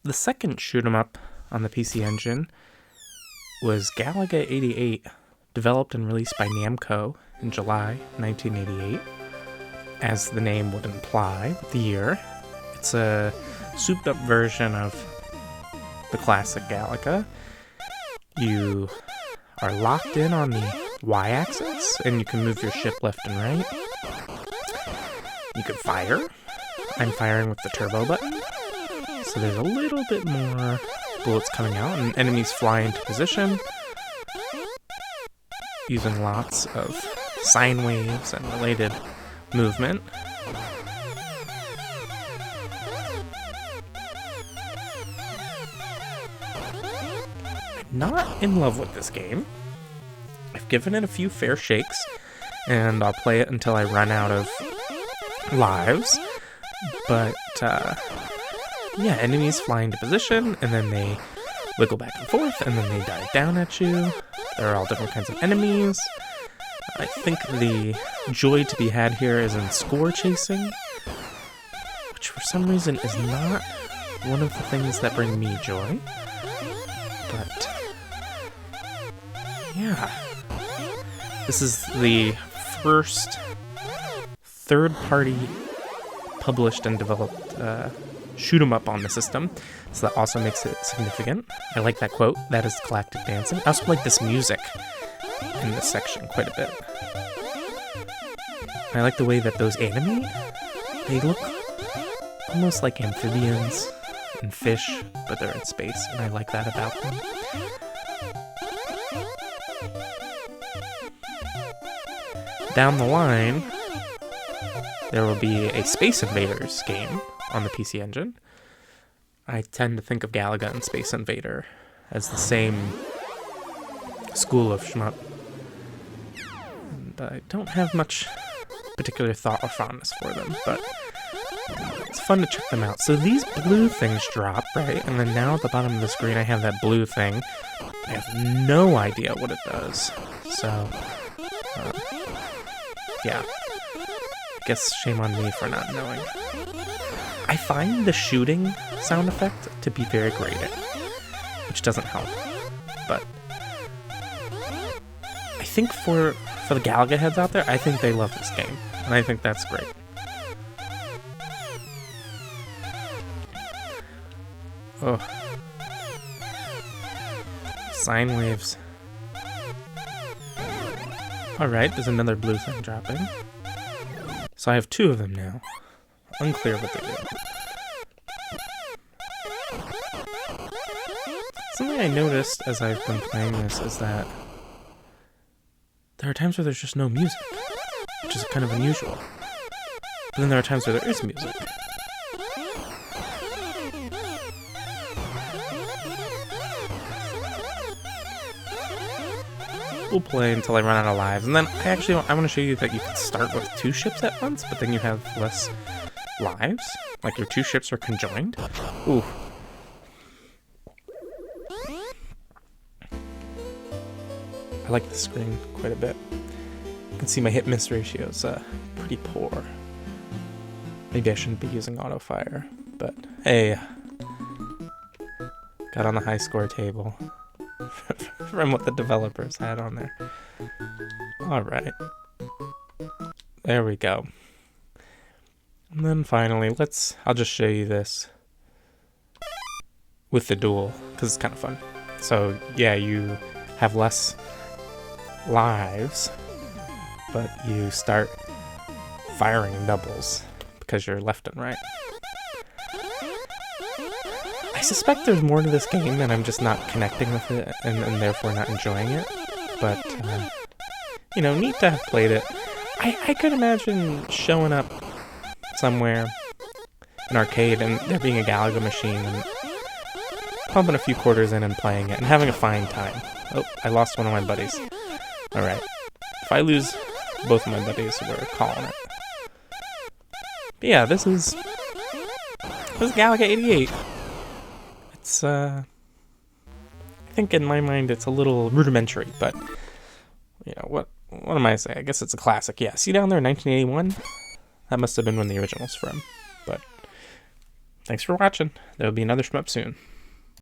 The second shoot 'em up on the PC Engine was Galaga 88, developed and released by Namco in July 1988. As the name would imply, the year. It's a souped-up version of the classic Galaga. You are locked in on the Y-axis, and you can move your ship left and right. You can fire. I'm firing with the turbo button, so there's a little bit more bullets coming out, and enemies fly into position, using lots of sine waves and related movement. I'm not in love with this game. I've given it a few fair shakes, and I'll play it until I run out of lives. But, yeah, enemies fly into position, and then they wiggle back and forth, and then they dive down at you. There are all different kinds of enemies. I think the joy to be had here is in score chasing, which for some reason is not one of the things that bring me joy. But, yeah. This is the first third-party published and developed shoot 'em up on the system, so that also makes it significant. I like that quote, "That is galactic dancing." I also like this music in this section quite a bit. I like the way that those animate. They look almost like amphibians and fish, but they're in space, and I like that about them. Down the line, there will be a Space Invaders game on the PC Engine. I tend to think of Galaga and Space Invader as the same school of shmup. And I don't have much particular thought or fondness for them, but it's fun to check them out. So these blue things drop, right? And then now at the bottom of the screen I have that blue thing. I have no idea what it does. So, yeah. I guess shame on me for not knowing. I find the shooting sound effect to be very grating, which doesn't help. But I think for the Galaga heads out there, I think they love this game, and I think that's great. Oh. Sine waves. Alright, there's another blue thing dropping. So I have two of them now. Unclear what they do. Something I noticed as I've been playing this is that there are times where there's just no music, which is kind of unusual. But then there are times where there is music. We'll play until I run out of lives, and then I want to show you that you can start with two ships at once, but then you have less lives. Like your two ships are conjoined. Ooh. I like the screen quite a bit. You can see my hit-miss ratio is pretty poor. Maybe I shouldn't be using auto-fire, but hey, got on the high score table from what the developers had on there. Alright. There we go. And then finally, I'll just show you this with the duel, because it's kind of fun. So yeah, you have less lives, but you start firing doubles because you're left and right. I suspect there's more to this game and I'm just not connecting with it and therefore not enjoying it, but you know, neat to have played it. I could imagine showing up somewhere, an arcade, and there being a Galaga machine and pumping a few quarters in and playing it and having a fine time. Oh, I lost one of my buddies. Alright. If I lose both of my buddies, we're calling it. But yeah, this is Galaga 88. It's, I think in my mind it's a little rudimentary, but, you know, what am I saying? I guess it's a classic. Yeah, see down there, 1981? That must have been when the original's from, but Thanks for watching. There'll be another shmup soon.